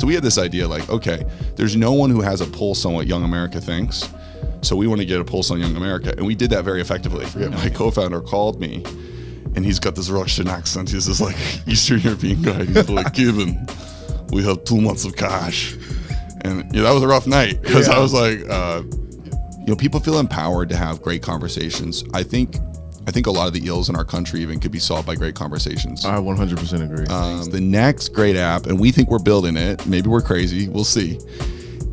So we had this idea like, okay, there's no one who has a pulse on what young America thinks. So we want to get a pulse on young America. And we did that very effectively. I forget, my co-founder called me and he's got this Russian accent. He's this like Eastern European guy. He's like, Kaben, we have 2 months of cash. And that was a rough night because I was like, people feel empowered to have great conversations. I think a lot of the ills in our country even could be solved by great conversations. I 100% agree. The next great app, and we think we're building it, maybe we're crazy, we'll see,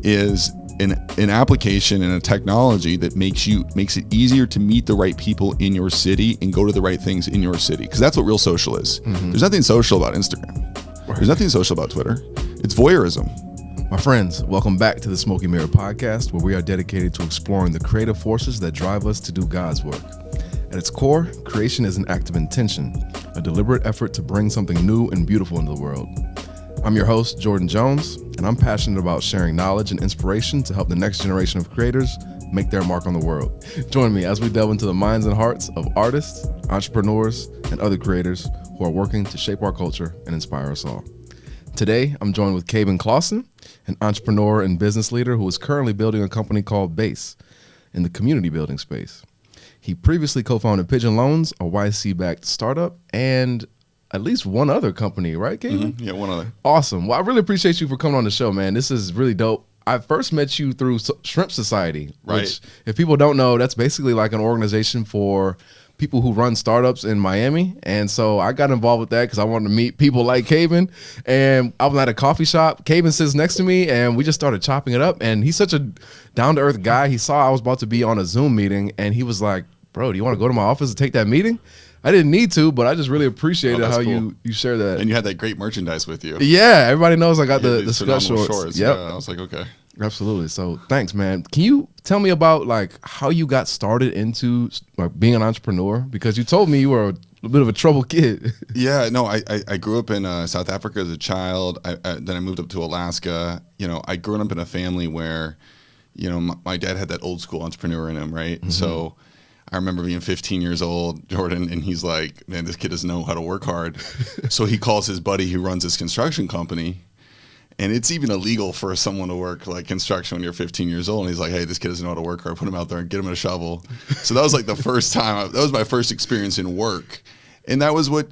is an application and a technology that makes it easier to meet the right people in your city and go to the right things in your city. Because that's what real social is. Mm-hmm. There's nothing social about Instagram. There's nothing social about Twitter. It's voyeurism. My friends, welcome back to the Smokey Mirror Podcast, where we are dedicated to exploring the creative forces that drive us to do God's work. At its core, creation is an act of intention, a deliberate effort to bring something new and beautiful into the world. I'm your host, Jordan Jones, and I'm passionate about sharing knowledge and inspiration to help the next generation of creators make their mark on the world. Join me as we delve into the minds and hearts of artists, entrepreneurs, and other creators who are working to shape our culture and inspire us all. Today, I'm joined with Kaben Clauson, an entrepreneur and business leader who is currently building a company called Base in the community building space. He previously co-founded Pigeon Loans, a YC-backed startup, and at least one other company, right, Kaben? Mm-hmm. Yeah, one other. Awesome. Well, I really appreciate you for coming on the show, man. This is really dope. I first met you through Shrimp Society, which, if people don't know, that's basically like an organization for people who run startups in Miami. And so I got involved with that because I wanted to meet people like Kaben. And I was at a coffee shop. Kaben sits next to me and we just started chopping it up. And he's such a down-to-earth guy. He saw I was about to be on a Zoom meeting and he was like, bro, do you want to go to my office and take that meeting? I didn't need to, but I just really appreciated how cool. you share that. And you had that great merchandise with you. Yeah, everybody knows I got the sweat shorts. Yep. Yeah, I was like, okay. Absolutely. So thanks, man. Can you tell me about like how you got started into like being an entrepreneur? Because you told me you were a bit of a troubled kid. Yeah, no, I grew up in South Africa as a child. Then I moved up to Alaska. I grew up in a family where, my dad had that old school entrepreneur in him, right? Mm-hmm. So I remember being 15 years old, Jordan, and he's like, man, this kid doesn't know how to work hard. So he calls his buddy who runs his construction company. And it's even illegal for someone to work like construction when you're 15 years old. And he's like, hey, this kid doesn't know how to work hard. Put him out there and get him a shovel. So that was like the first time. That was my first experience in work. And that was what,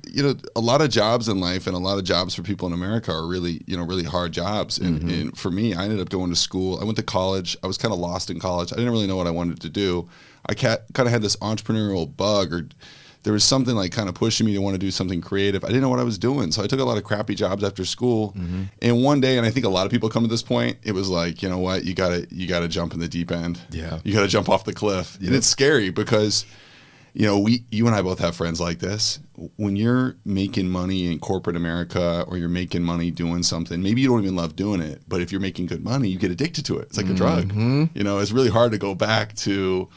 a lot of jobs in life and a lot of jobs for people in America are really, really hard jobs. And for me, I ended up going to school. I went to college. I was kind of lost in college. I didn't really know what I wanted to do. I kind of had this entrepreneurial bug, or there was something like kind of pushing me to want to do something creative. I didn't know what I was doing. So I took a lot of crappy jobs after school. Mm-hmm. And one day, and I think a lot of people come to this point, it was like, you know what, you gotta jump in the deep end. Yeah. You gotta jump off the cliff. Yep. And it's scary because, you and I both have friends like this. When you're making money in corporate America or you're making money doing something, maybe you don't even love doing it, but if you're making good money, you get addicted to it. It's like a drug. It's really hard to go back to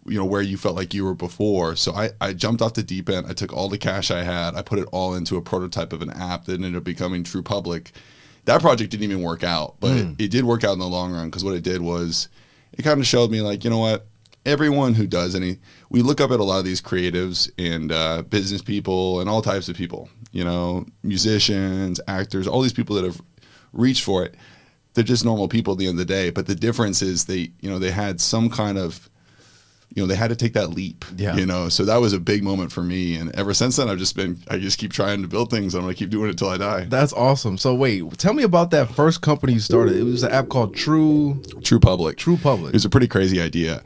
where you felt like you were before. So I jumped off the deep end. I took all the cash I had. I put it all into a prototype of an app that ended up becoming True Public. That project didn't even work out, but it did work out in the long run because what it did was it kind of showed me like, you know what? Everyone who does we look up at a lot of these creatives and business people and all types of people, musicians, actors, all these people that have reached for it. They're just normal people at the end of the day. But the difference is they had some kind of, they had to take that leap, so that was a big moment for me. And ever since then, I just keep trying to build things. I'm going to keep doing it till I die. That's awesome. So wait, tell me about that first company you started. It was an app called True Public. True Public. It was a pretty crazy idea.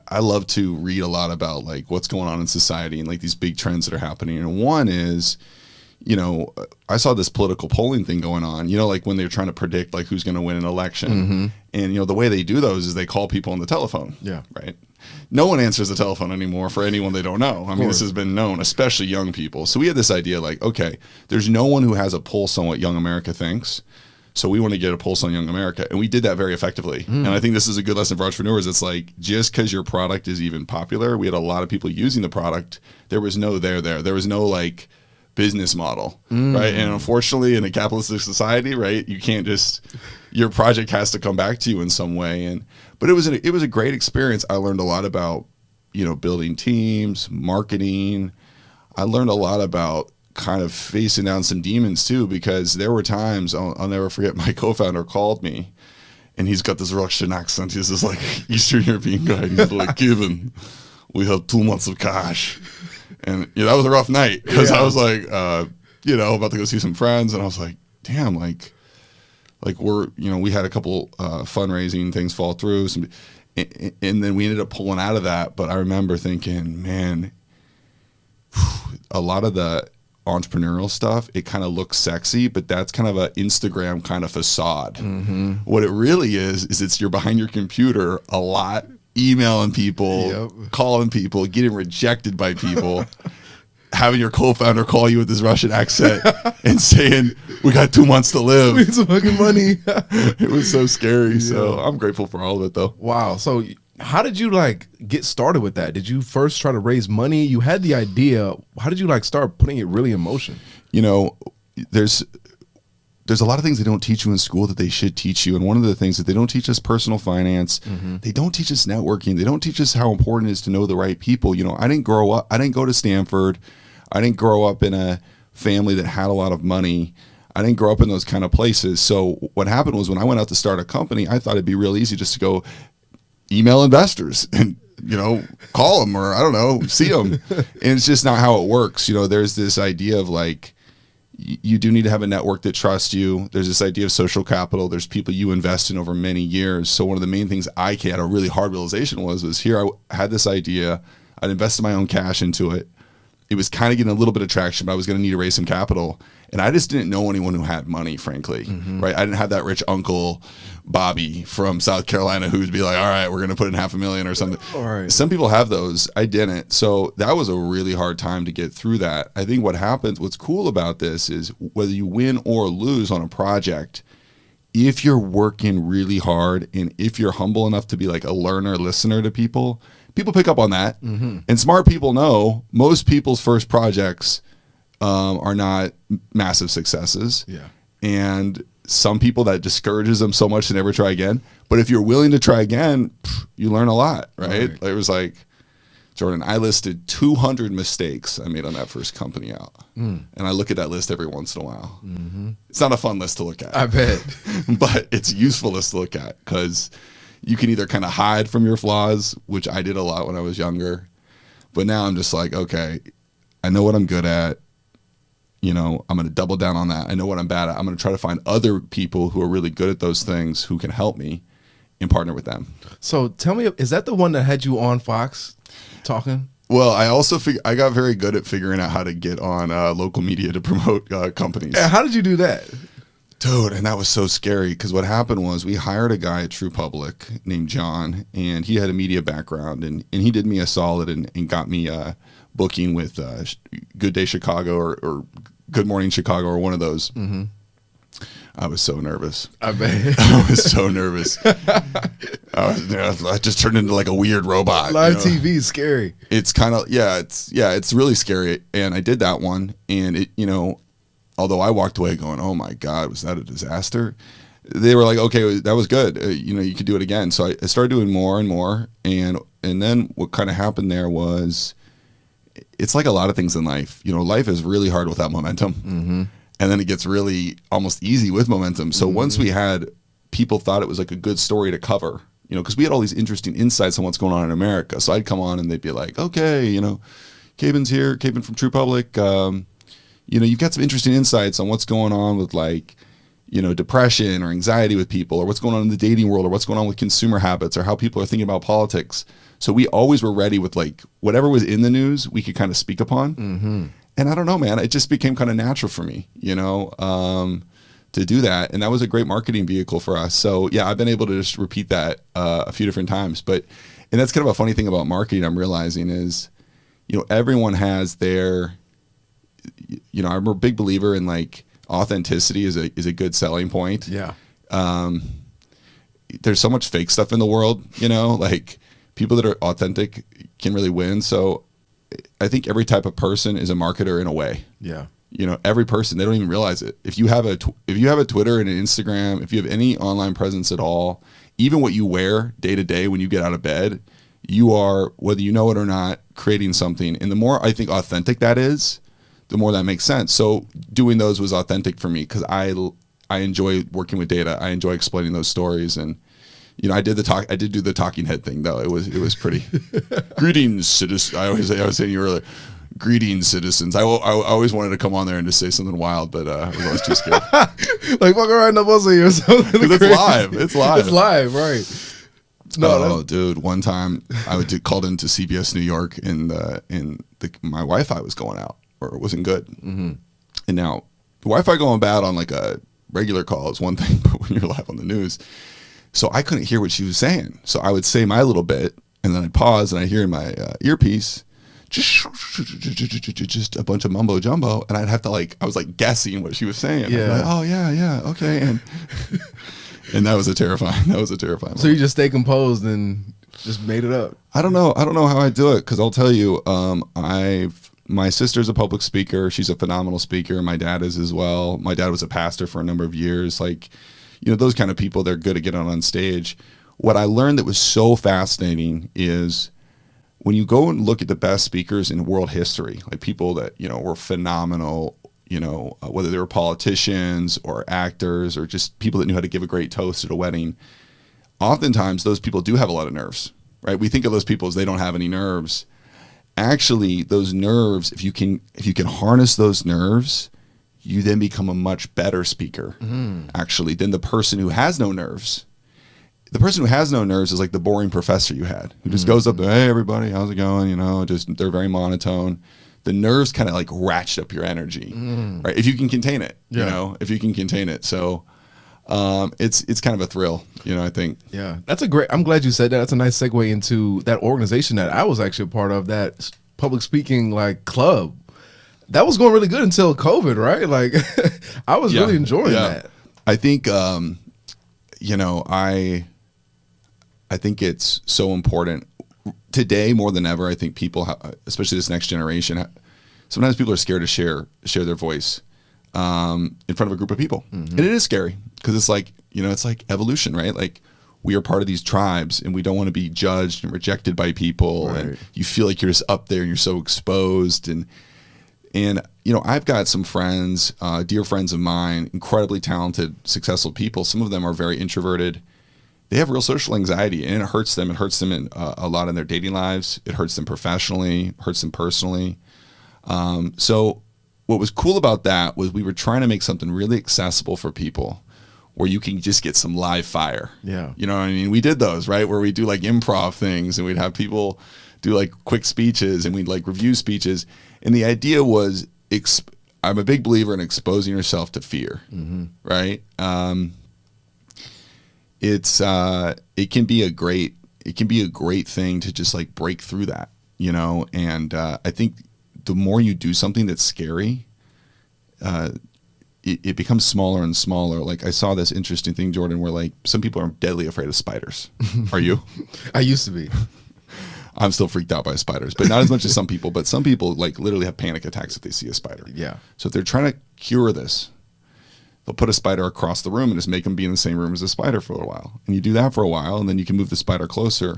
I love to read a lot about like what's going on in society and like these big trends that are happening. And one is, I saw this political polling thing going on, like when they're trying to predict like who's going to win an election. Mm-hmm. And, the way they do those is they call people on the telephone. Yeah. Right. No one answers the telephone anymore for anyone they don't know. I mean, this has been known, especially young people. So we had this idea like, okay, there's no one who has a pulse on what young America thinks. So we want to get a pulse on young America. And we did that very effectively. And I think this is a good lesson for entrepreneurs. It's like, just because your product is even popular, we had a lot of people using the product. There was no there. There was no like business model, right? And unfortunately, in a capitalistic society, right, you can't just, your project has to come back to you in some way. But it was a great experience. I learned a lot about, building teams, marketing. I learned a lot about kind of facing down some demons too, because there were times I'll never forget, my co-founder called me and he's got this Russian accent. He's this like Eastern European guy. And he's like, Kaben, we have 2 months of cash. And that was a rough night because I was like, about to go see some friends. And I was like, damn, like we had a couple fundraising things fall through. And then we ended up pulling out of that. But I remember thinking, man, a lot of the entrepreneurial stuff, it kind of looks sexy, but that's kind of an Instagram kind of facade. Mm-hmm. What it really is you're behind your computer a lot, emailing people, calling people, getting rejected by people, having your co-founder call you with this Russian accent and saying, we got 2 months to live. We need some fucking money. It was so scary. So I'm grateful for all of it though. Wow. So how did you like get started with that? Did you first try to raise money? You had the idea. How did you like start putting it really in motion? There's a lot of things they don't teach you in school that they should teach you. And one of the things that they don't teach us personal finance, they don't teach us networking. They don't teach us how important it is to know the right people. I didn't go to Stanford. I didn't grow up in a family that had a lot of money. I didn't grow up in those kind of places. So what happened was when I went out to start a company, I thought it'd be real easy just to go email investors and, call them or I don't know, see them. And it's just not how it works. There's this idea of like, you do need to have a network that trusts you. There's this idea of social capital. There's people you invest in over many years. So one of the main things I had a really hard realization was here I had this idea. I'd invested my own cash into it. It was kind of getting a little bit of traction, but I was going to need to raise some capital. And I just didn't know anyone who had money, frankly, right? I didn't have that rich uncle, Bobby from South Carolina, who'd be like, all right, we're going to put in $500,000 or something. All right. Some people have those. I didn't. So that was a really hard time to get through that. I think what's cool about this is whether you win or lose on a project, if you're working really hard and if you're humble enough to be like a learner, listener to people pick up on that. And smart people know most people's first projects are not massive successes. Yeah. And some people that discourages them so much to never try again. But if you're willing to try again, you learn a lot, right? It was like, Jordan, I listed 200 mistakes I made on that first company out. And I look at that list every once in a while. It's not a fun list to look at. I bet. But it's a useful list to look at because you can either kind of hide from your flaws, which I did a lot when I was younger. But now I'm just like, okay, I know what I'm good at. I'm going to double down on that. I know what I'm bad at. I'm going to try to find other people who are really good at those things who can help me and partner with them. So tell me, is that the one that had you on Fox talking? Well, I also I got very good at figuring out how to get on local media to promote companies. How did you do that? Dude, and that was so scary because what happened was we hired a guy at True Public named John, and he had a media background, and he did me a solid and got me booking with Good Day Chicago or Good Morning Chicago or one of those. I was so nervous. I bet. I was so nervous. I just turned into like a weird robot. Live TV is scary. It's kind of, it's really scary. And I did that one, and it, although I walked away going, oh my God, was that a disaster? They were like, okay, that was good. You could do it again. So I started doing more and more. And then what kind of happened there was, it's like a lot of things in life. Life is really hard without momentum. And then it gets really almost easy with momentum. So once we had, people thought it was like a good story to cover, because we had all these interesting insights on what's going on in America. So I'd come on and they'd be like, okay, Kaben's here, Kaben from True Public. You've got some interesting insights on what's going on with like, depression or anxiety with people, or what's going on in the dating world, or what's going on with consumer habits, or how people are thinking about politics. So we always were ready with like whatever was in the news, we could kind of speak upon. And I don't know, man, it just became kind of natural for me, to do that. And that was a great marketing vehicle for us. So yeah, I've been able to just repeat that a few different times. And that's kind of a funny thing about marketing I'm realizing is, everyone has their, I'm a big believer in like authenticity is a good selling point. Yeah. There's so much fake stuff in the world, like people that are authentic can really win. So I think every type of person is a marketer in a way. Yeah. Every person, they don't even realize it. If you have a Twitter and an Instagram, if you have any online presence at all, even what you wear day to day when you get out of bed, you are, whether you know it or not, creating something. And the more I think authentic that is, the more that makes sense. So doing those was authentic for me because I enjoy working with data. I enjoy explaining those stories. And, you know, I did do the talking head thing though. It was pretty greetings, citizens. I was saying to you earlier, greetings, citizens. I always wanted to come on there and just say something wild, but I was always too scared. Like walk around the buzzer or something. It's live. It's live. It's live, right. No, dude. One time I called into CBS New York and my Wi-Fi was going out or it wasn't good. Mm-hmm. And now the Wi-Fi going bad on like a regular call is one thing, but when you're live on the news, so I couldn't hear what she was saying. So I would say my little bit and then I'd pause and I hear in my earpiece just a bunch of mumbo jumbo, and I'd have to I was like guessing what she was saying. Yeah. Like, oh yeah, okay, and that was a terrifying. So you just stay composed and just made it up. I don't know how I do it because I'll tell you, my sister's a public speaker. She's a phenomenal speaker. My dad is as well. My dad was a pastor for a number of years. Like, you know, those kind of people, they're good at getting on stage. What I learned that was so fascinating is when you go and look at the best speakers in world history, like people that, you know, were phenomenal, you know, whether they were politicians or actors or just people that knew how to give a great toast at a wedding, oftentimes those people do have a lot of nerves, right? We think of those people as they don't have any nerves. Actually, those nerves, if you can harness those nerves, you then become a much better speaker, actually, than the person who has no nerves. The person who has no nerves is like the boring professor you had, who just goes up there, hey, everybody, how's it going? You know, just they're very monotone. The nerves kind of like ratchet up your energy, right? If you can contain it, you know, if you can contain it. So it's kind of a thrill, you know, I think. Yeah, I'm glad you said that. That's a nice segue into that organization that I was actually a part of, that public speaking like club. That was going really good until COVID, right? Like I was really enjoying that. I think, you know, I think it's so important today more than ever. I think people, especially this next generation, sometimes people are scared to share their voice in front of a group of people. And it is scary because it's like, you know, it's like evolution, right? Like we are part of these tribes and we don't want to be judged and rejected by people. Right. And you feel like you're just up there and you're so exposed. And you know, I've got some friends, dear friends of mine, incredibly talented, successful people. Some of them are very introverted. They have real social anxiety, and it hurts them. It hurts them a lot in their dating lives. It hurts them professionally, hurts them personally. So what was cool about that was we were trying to make something really accessible for people where you can just get some live fire. Yeah. You know what I mean? We did those, right? Where we do like improv things and we'd have people do like quick speeches and we'd like review speeches. And the idea was, I'm a big believer in exposing yourself to fear, right? It can be a great thing to just like break through that, you know? And I think the more you do something that's scary, it becomes smaller and smaller. Like I saw this interesting thing, Jordan, where like some people are deadly afraid of spiders. Are you? I used to be. I'm still freaked out by spiders, but not as much as some people. But some people like literally have panic attacks if they see a spider. Yeah. So if they're trying to cure this, they'll put a spider across the room and just make them be in the same room as a spider for a while. And you do that for a while, and then you can move the spider closer.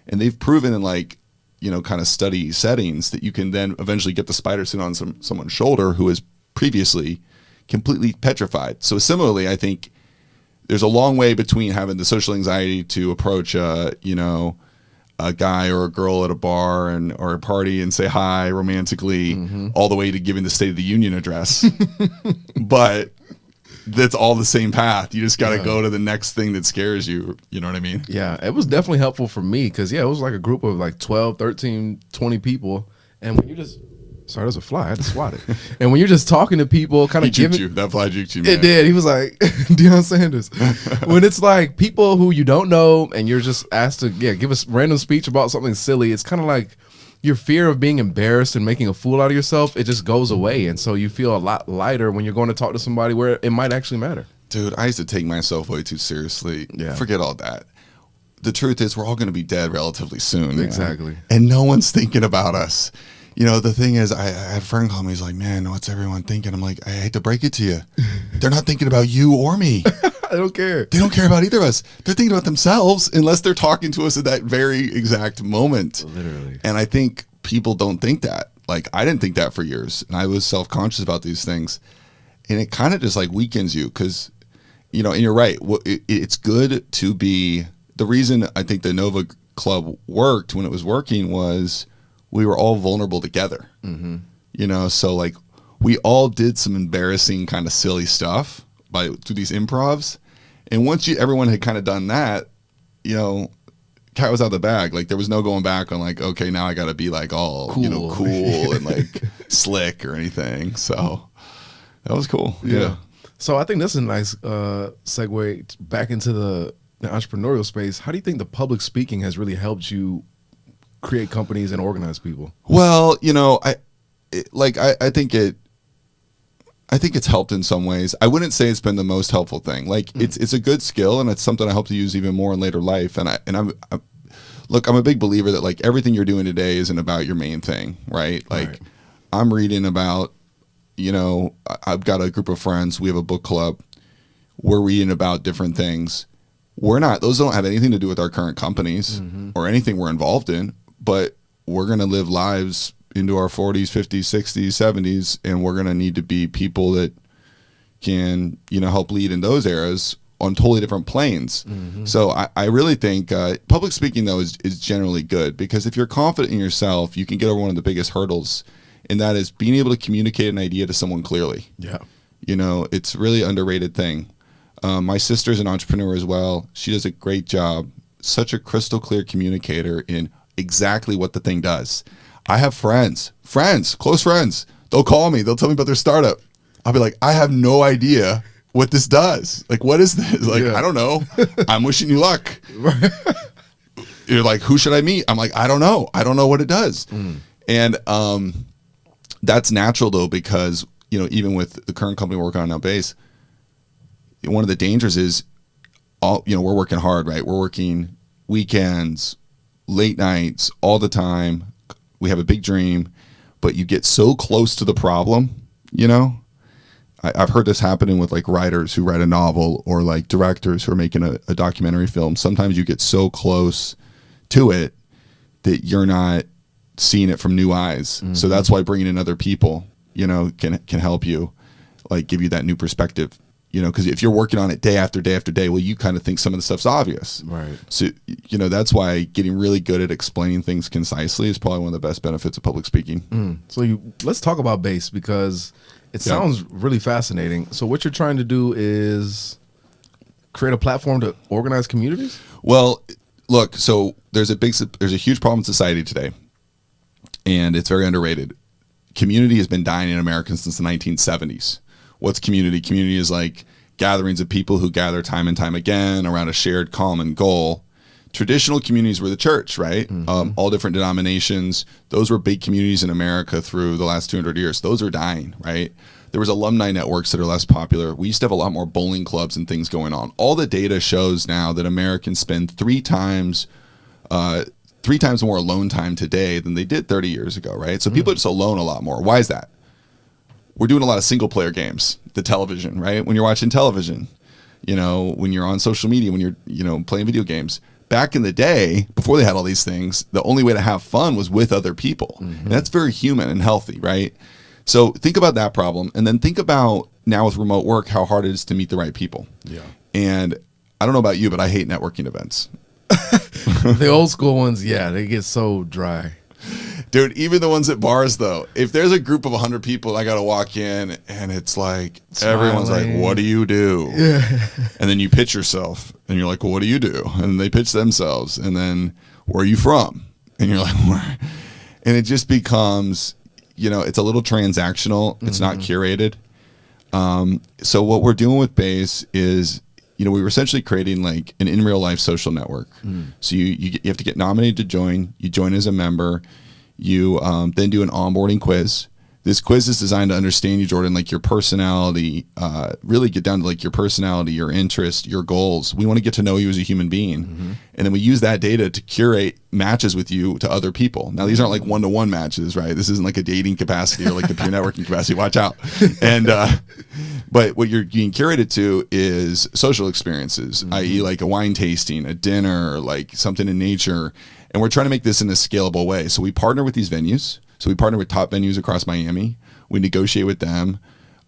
And they've proven in like, you know, kind of study settings that you can then eventually get the spider sitting on someone's shoulder who is previously completely petrified. So similarly, I think there's a long way between having the social anxiety to approach, you know, a guy or a girl at a bar or a party and say hi romantically, all the way to giving the State of the Union address. But that's all the same path. You just got to go to the next thing that scares you. You know what I mean? Yeah, it was definitely helpful for me because, it was like a group of like 12, 13, 20 people. And when you just... Sorry, there's a fly. I had to swat it. And when you're just talking to people, kind of giving... you. That fly juked you, man. It did. He was like, Deion Sanders. When it's like people who you don't know and you're just asked to give a random speech about something silly, it's kind of like your fear of being embarrassed and making a fool out of yourself, it just goes away. And so you feel a lot lighter when you're going to talk to somebody where it might actually matter. Dude, I used to take myself way too seriously. Yeah. Forget all that. The truth is we're all going to be dead relatively soon. Exactly. And no one's thinking about us. You know, the thing is, I had a friend call me. He's like, man, what's everyone thinking? I'm like, I hate to break it to you. They're not thinking about you or me. I don't care. They don't care about either of us. They're thinking about themselves unless they're talking to us at that very exact moment. Literally. And I think people don't think that. Like, I didn't think that for years, and I was self-conscious about these things, and it kind of just like weakens you because, you know, and you're right. It's good to be. The reason I think the Nova Club worked when it was working was we were all vulnerable together. You know, so like we all did some embarrassing kind of silly stuff through these improvs, and once everyone had kind of done that, you know, cat was out of the bag. Like there was no going back on like, okay, now I got to be like all cool, you know, cool and like slick or anything. So that was cool. Yeah. So I think that's a nice segue back into the entrepreneurial space. How do you think the public speaking has really helped you create companies and organize people? Well, you know, I think it's helped in some ways. I wouldn't say it's been the most helpful thing. Like it's a good skill, and it's something I hope to use even more in later life. And I'm a big believer that like everything you're doing today isn't about your main thing, right? Like I'm reading about, you know, I've got a group of friends. We have a book club. We're reading about different things. Those don't have anything to do with our current companies or anything we're involved in, but we're going to live lives into our 40s, 50s, 60s, 70s, and we're going to need to be people that can, you know, help lead in those eras on totally different planes. So I really think public speaking, though, is generally good, because if you're confident in yourself, you can get over one of the biggest hurdles, and that is being able to communicate an idea to someone clearly. Yeah. You know, it's really an underrated thing. My sister's an entrepreneur as well. She does a great job, such a crystal clear communicator in exactly what the thing does. I have friends, close friends. They'll call me. They'll tell me about their startup. I'll be like, I have no idea what this does. Like, what is this? Like, I don't know. I'm wishing you luck. You're like, who should I meet? I'm like, I don't know. I don't know what it does. And that's natural, though, because, you know, even with the current company we're working on now, Base, one of the dangers is, we're working hard, right? We're working weekends, late nights, all the time. We have a big dream, but you get so close to the problem, you know? I've heard this happening with like writers who write a novel, or like directors who are making a documentary film. Sometimes you get so close to it that you're not seeing it from new eyes. So that's why bringing in other people, you know, can help you, like give you that new perspective. You know, because if you're working on it day after day after day, well, you kind of think some of the stuff's obvious. Right. So, you know, that's why getting really good at explaining things concisely is probably one of the best benefits of public speaking. So let's talk about Base, because it sounds really fascinating. So what you're trying to do is create a platform to organize communities? Well, look, so there's a huge problem in society today, and it's very underrated. Community has been dying in America since the 1970s. What's community? Community is like gatherings of people who gather time and time again around a shared common goal. Traditional communities were the church, right? All different denominations. Those were big communities in America through the last 200 years. Those are dying, right? There was alumni networks that are less popular. We used to have a lot more bowling clubs and things going on. All the data shows now that Americans spend three times more alone time today than they did 30 years ago, right? So people are just alone a lot more. Why is that? We're doing a lot of single player games, the television, right? When you're watching television, you know, when you're on social media, when you're, you know, playing video games. Back in the day, before they had all these things, the only way to have fun was with other people. And that's very human and healthy, right? So think about that problem, and then think about now with remote work, how hard it is to meet the right people. Yeah. And I don't know about you, but I hate networking events. The old school ones, yeah, they get so dry. Dude, even the ones at bars, though, if there's a group of 100 people, I got to walk in and it's like, everyone's like, what do you do? Yeah. And then you pitch yourself and you're like, well, what do you do? And they pitch themselves. And then, where are you from? And you're like, where? And it just becomes, you know, it's a little transactional. It's not curated. So what we're doing with Base is, you know, we were essentially creating like an in real life social network. So you have to get nominated to join. You join as a member. You then do an onboarding quiz. This quiz is designed to understand you, Jordan, like your personality, really get down to like your personality, your interest, your goals. We want to get to know you as a human being. And then we use that data to curate matches with you to other people. Now, these aren't like one-to-one matches, right? This isn't like a dating capacity or like the peer networking capacity. Watch out. And but what you're being curated to is social experiences, i.e. like a wine tasting, a dinner, like something in nature. And we're trying to make this in a scalable way. So we partner with these venues. So we partner with top venues across Miami. We negotiate with them.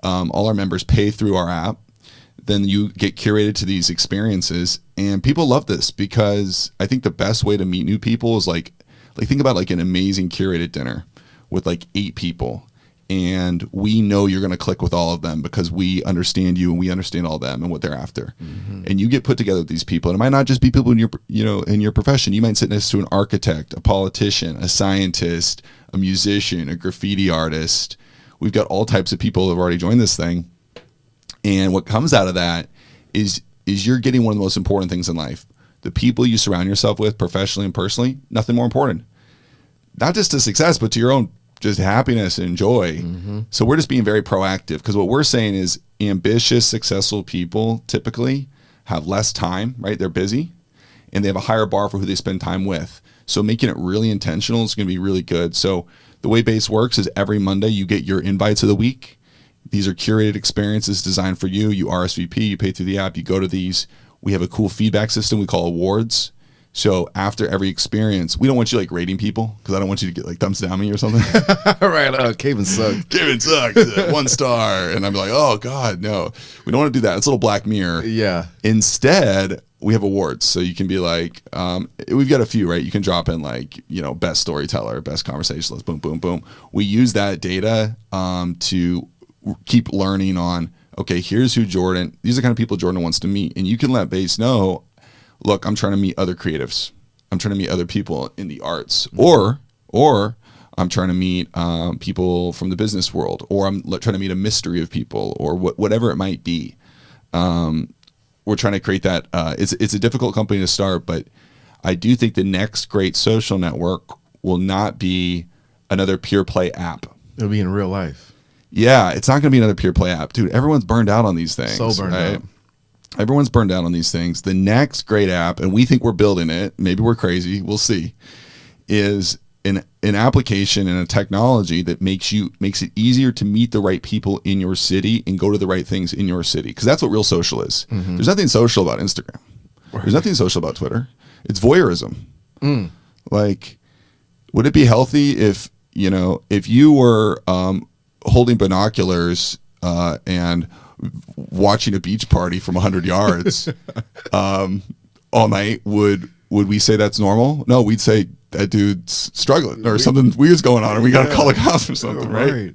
All our members pay through our app. Then you get curated to these experiences, and people love this because I think the best way to meet new people is like think about like an amazing curated dinner with like 8 people, and we know you're going to click with all of them because we understand you and we understand all of them and what they're after. And you get put together with these people, and it might not just be people in your in your profession. You might sit next to an architect, a politician, a scientist, a musician, a graffiti artist. We've got all types of people that have already joined this thing. And what comes out of that is you're getting one of the most important things in life. The people you surround yourself with professionally and personally, nothing more important. Not just to success, but to your own just happiness and joy. So we're just being very proactive, because what we're saying is ambitious, successful people typically have less time, right? They're busy, and they have a higher bar for who they spend time with. So making it really intentional is going to be really good. So the way Base works is every Monday you get your invites of the week. These are curated experiences designed for you. You RSVP, you pay through the app, you go to these. We have a cool feedback system we call awards. So after every experience, we don't want you like rating people, because I don't want you to get like thumbs down me or something. Right. Kaben sucks. Kaben sucks. 1 star. And I'm like, oh God, no. We don't want to do that. It's a little Black Mirror. Yeah. Instead, we have awards. So you can be like, we've got a few, right? You can drop in like, best storyteller, best conversationalist, boom, boom, boom. We use that data to keep learning on, okay, here's who Jordan, these are the kind of people Jordan wants to meet. And you can let Base know, look, I'm trying to meet other creatives. I'm trying to meet other people in the arts, or I'm trying to meet people from the business world, or I'm trying to meet a mystery of people, or whatever it might be. We're trying to create that. It's a difficult company to start, but I do think the next great social network will not be another pure play app. It'll be in real life. Yeah, it's not going to be another pure play app. Dude, everyone's burned out on these things. So burned out. Everyone's burned out on these things. The next great app, and we think we're building it, maybe we're crazy, we'll see, is an application and a technology that makes it easier to meet the right people in your city and go to the right things in your city. Because that's what real social is. There's nothing social about Instagram. There's nothing social about Twitter. It's voyeurism. Like, would it be healthy if you were holding binoculars and watching a beach party from 100 yards all night? Would we say that's normal? No, we'd say that dude's struggling, or something weird's going on, and we got to call the cops or something, right?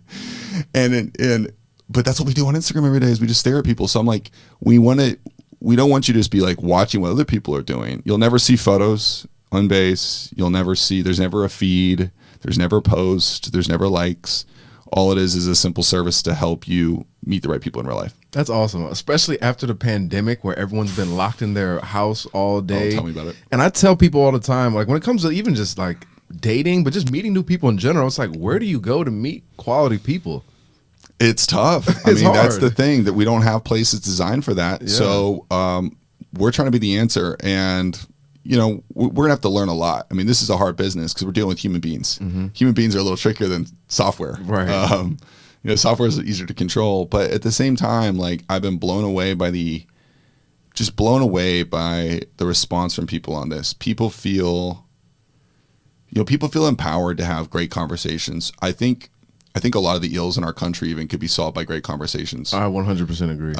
But that's what we do on Instagram every day, is we just stare at people. So I'm like, we don't want you to just be like watching what other people are doing. You'll never see photos on Base. You'll never see, there's never a feed. There's never a post. There's never likes. All it is a simple service to help you meet the right people in real life. That's awesome, especially after the pandemic, where everyone's been locked in their house all day. Oh, tell me about it. And I tell people all the time, like when it comes to even just like dating, but just meeting new people in general, it's like, where do you go to meet quality people? It's tough. I mean, that's the thing, that we don't have places designed for that. Yeah. So we're trying to be the answer, and we're gonna have to learn a lot. I mean, this is a hard business because we're dealing with human beings. Human beings are a little trickier than software. Right. Software is easier to control, but at the same time, like, I've been blown away by the response from people on this. People feel empowered to have great conversations. I think a lot of the ills in our country even could be solved by great conversations. I 100% agree.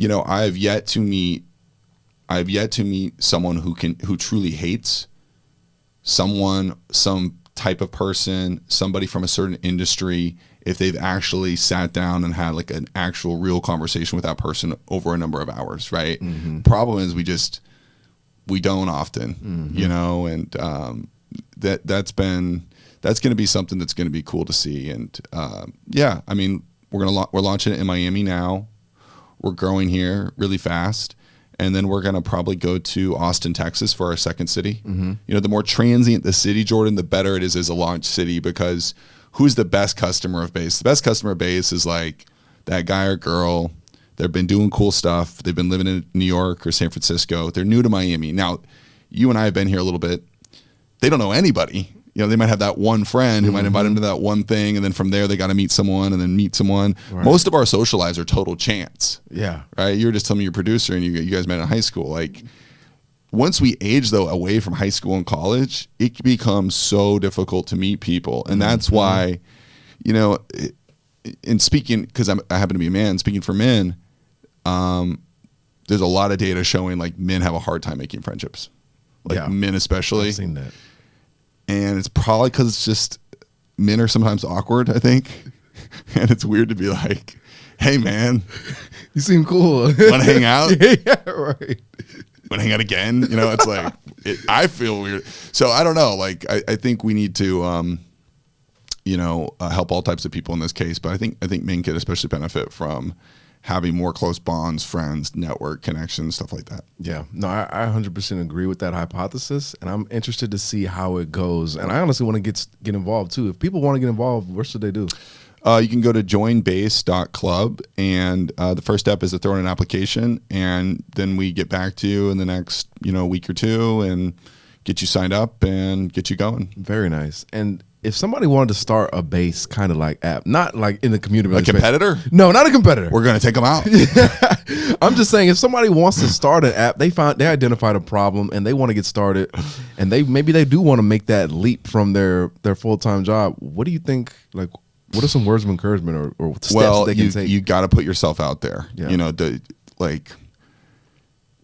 I have yet to meet someone who truly hates some type of person, somebody from a certain industry, if they've actually sat down and had like an actual real conversation with that person over a number of hours, right? Problem is we don't often, and that's going to be something that's going to be cool to see. And I mean, we're launching it in Miami now. We're growing here really fast. And then we're going to probably go to Austin, Texas for our second city. The more transient the city, Jordan, the better it is as a launch city, because who's the best customer of Base? The best customer of Base is like that guy or girl. They've been doing cool stuff. They've been living in New York or San Francisco. They're new to Miami. Now, you and I have been here a little bit. They don't know anybody. They might have that one friend who might invite them to that one thing, and then from there they got to meet someone and then meet someone. Right. Most of our social lives are total chance. Yeah. Right? You were just telling me your producer, and you guys met in high school. Like, once we age though away from high school and college, it becomes so difficult to meet people, and that's why, you know, in speaking, because I happen to be a man, speaking for men, there's a lot of data showing like men have a hard time making friendships, like men especially. I've seen that, and it's probably because it's just men are sometimes awkward, I think, and it's weird to be like, hey man, you seem cool. Want to hang out? Yeah, right. Want to hang out again? You know, it's like, I feel weird. So I don't know. Like, I think we need to, you know, help all types of people in this case. But I think men could especially benefit from having more close bonds, friends, network connections, stuff like that. Yeah, no, I 100% agree with that hypothesis, and I'm interested to see how it goes. And I honestly want to get involved too. If people want to get involved, what should they do? You can go to joinbase.club, and the first step is to throw in an application, and then we get back to you in the next, you know, week or two and get you signed up and get you going. Very nice. And if somebody wanted to start a base kind of like app, not like in the community, a competitor? No, not a competitor. We're going to take them out. I'm just saying, if somebody wants to start an app, they identified a problem and they want to get started, and maybe they do want to make that leap from their full-time job. What do you think? Like, what are some words of encouragement or steps they can take? You got to put yourself out there. Yeah. You know,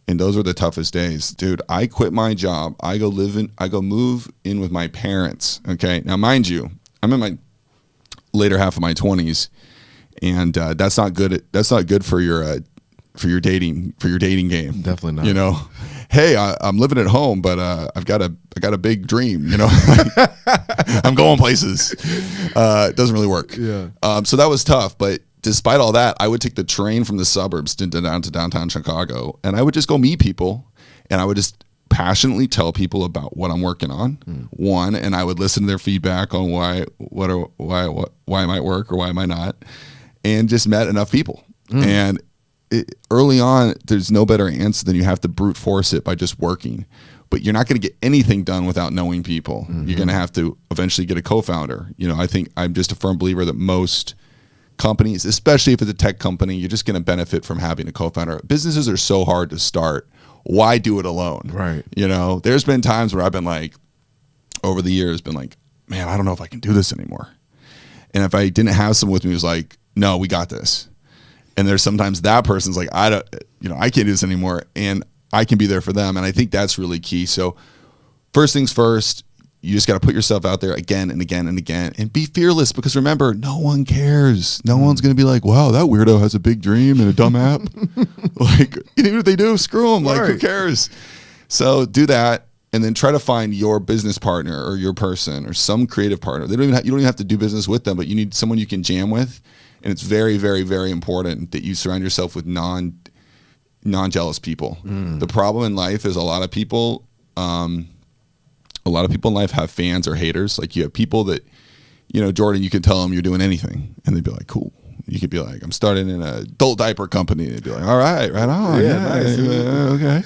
and those are the toughest days, dude. I quit my job. I go move in with my parents. Okay. Now, mind you, I'm in my later half of my 20s, and that's not good. That's not good for your dating game. Definitely not. You know, hey, I'm living at home, but I've got a big dream. You know, I'm going places. It doesn't really work. Yeah. So that was tough, but despite all that, I would take the train from the suburbs down to downtown Chicago, and I would just go meet people, and I would just passionately tell people about what I'm working on. One, and I would listen to their feedback on why it might work or why it might not, and just met enough people. And early on, there's no better answer than you have to brute force it by just working. But you're not going to get anything done without knowing people. You're going to have to eventually get a co-founder. You know, I think I'm just a firm believer that most companies, especially if it's a tech company, you're just going to benefit from having a co-founder. Businesses are so hard to start. Why do it alone? Right. You know, there's been times where I've been like, over the years, been like, man, I don't know if I can do this anymore. And if I didn't have someone with me who's like, no, we got this. And there's sometimes that person's like, I can't do this anymore, and I can be there for them. And I think that's really key. So first things first, you just got to put yourself out there again and again and again, and be fearless, because remember, no one cares. No one's going to be like, wow, that weirdo has a big dream and a dumb app. Like, even if they do, screw them. Like, who cares? So do that, and then try to find your business partner or your person or some creative partner. You don't even have to do business with them, but you need someone you can jam with. And it's very, very, very important that you surround yourself with non-jealous people. The problem in life is a lot of people in life have fans or haters. Like, you have people that, you know, Jordan, you can tell them you're doing anything, and they'd be like, cool. You could be like, I'm starting an adult diaper company. They'd be like, all right, right on. Yeah, nice. Okay.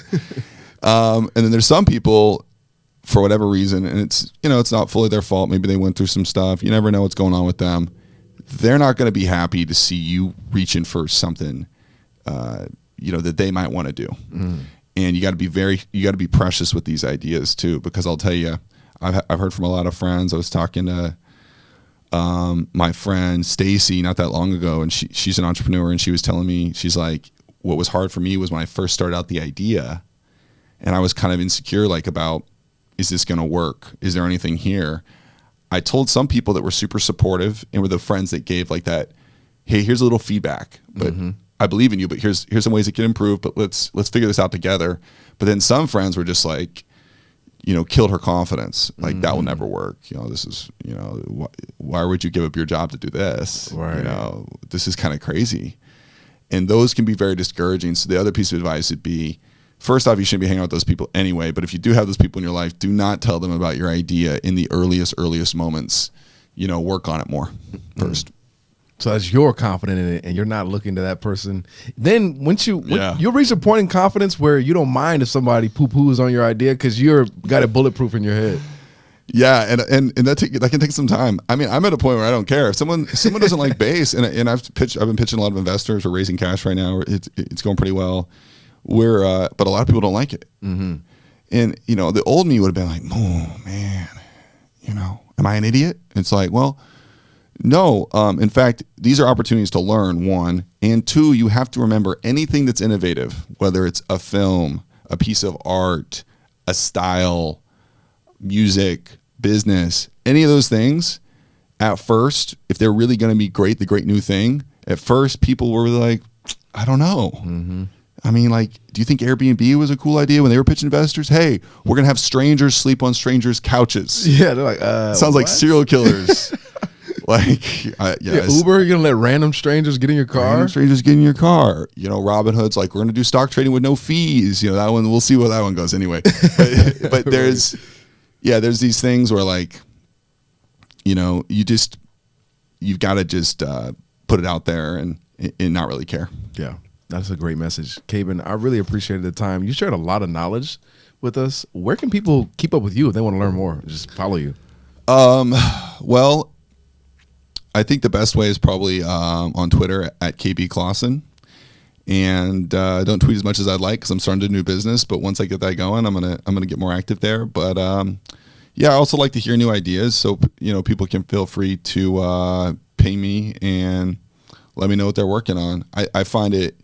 And then there's some people, for whatever reason, and it's, you know, it's not fully their fault. Maybe they went through some stuff. You never know what's going on with them. They're not going to be happy to see you reaching for something, you know, that they might want to do. And you got to be precious with these ideas too, because I'll tell you, I've heard from a lot of friends. I was talking to my friend Stacy not that long ago, and she's an entrepreneur, and she was telling me, she's like, what was hard for me was when I first started out the idea, and I was kind of insecure, like, about, is this going to work? Is there anything here? I told some people that were super supportive and were the friends that gave like that, hey, here's a little feedback, but I believe in you, but here's some ways it can improve, but let's figure this out together. But then some friends were just like, you know, killed her confidence. Like, that will never work. You know, this is, you know, why would you give up your job to do this? Right. You know, this is kind of crazy. And those can be very discouraging. So the other piece of advice would be, first off, you shouldn't be hanging out with those people anyway. But if you do have those people in your life, do not tell them about your idea in the earliest moments. You know, work on it more first. So as you're confident in it and you're not looking to that person, then you'll reach a point in confidence where you don't mind if somebody poo-poos on your idea, because you're got it bulletproof in your head. Yeah, and that can take some time. I mean, I'm at a point where I don't care if someone doesn't like base, and I've been pitching a lot of investors. We're raising cash right now. It's going pretty well. But a lot of people don't like it. And, you know, the old me would have been like, oh, man, you know, am I an idiot? It's like, well, no. In fact, these are opportunities to learn, one. And two, you have to remember anything that's innovative, whether it's a film, a piece of art, a style, music, business, any of those things, at first, if they're really going to be great, the great new thing, at first people were like, I don't know. Mm-hmm. I mean, like, do you think Airbnb was a cool idea when they were pitching investors? Hey, we're going to have strangers sleep on strangers' couches. Yeah, they're like, sounds like serial killers. Like, yeah, Uber, you're going to let random strangers get in your car? Random strangers get in your car. You know, Robinhood's like, we're going to do stock trading with no fees. You know, that one, we'll see where that one goes anyway. But there's these things where, like, you know, you've got to just put it out there and not really care. Yeah, that's a great message. Kaben, I really appreciated the time. You shared a lot of knowledge with us. Where can people keep up with you if they want to learn more? Just follow you. Well, I think the best way is probably on Twitter at Kaben Clauson. And I don't tweet as much as I'd like because I'm starting a new business. But once I get that going, I'm gonna get more active there. But yeah, I also like to hear new ideas, so you know, people can feel free to ping me and let me know what they're working on. I find it,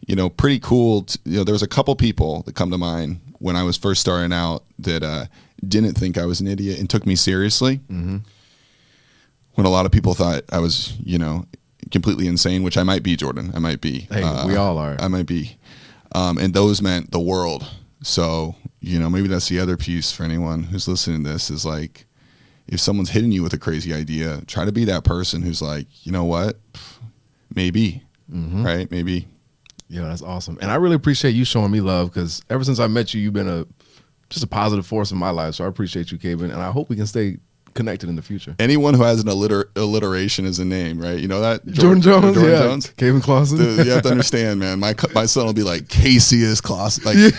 you know, pretty cool. You know, there was a couple people that come to mind when I was first starting out that didn't think I was an idiot and took me seriously. Mm-hmm. When a lot of people thought I was, you know, completely insane, which I might be, Jordan. I might be. Hey, we all are. I might be. And those meant the world. So, you know, maybe that's the other piece for anyone who's listening to this is like, if someone's hitting you with a crazy idea, try to be that person who's like, you know what, maybe, right? Maybe. Yeah, that's awesome. And I really appreciate you showing me love because ever since I met you, you've been just a positive force in my life. So I appreciate you, Kaben, and I hope we can stay connected in the future. Anyone who has an alliteration as a name, right? You know that? Jordan Jones? Kaben Clauson. Dude, you have to understand, man. My son will be like, Casey Clauson. Like,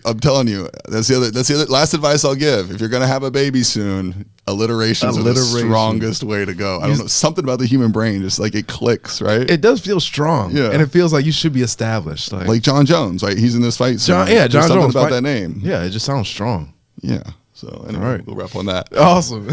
I'm telling you, that's the other last advice I'll give. If you're going to have a baby soon, alliterations are the strongest way to go. I don't know, something about the human brain, just like it clicks, right? It does feel strong. Yeah. And it feels like you should be established. Like John Jones, right? He's in this fight. John Jones. About that name. Yeah, it just sounds strong. Yeah. So anyway, We'll wrap on that. Awesome.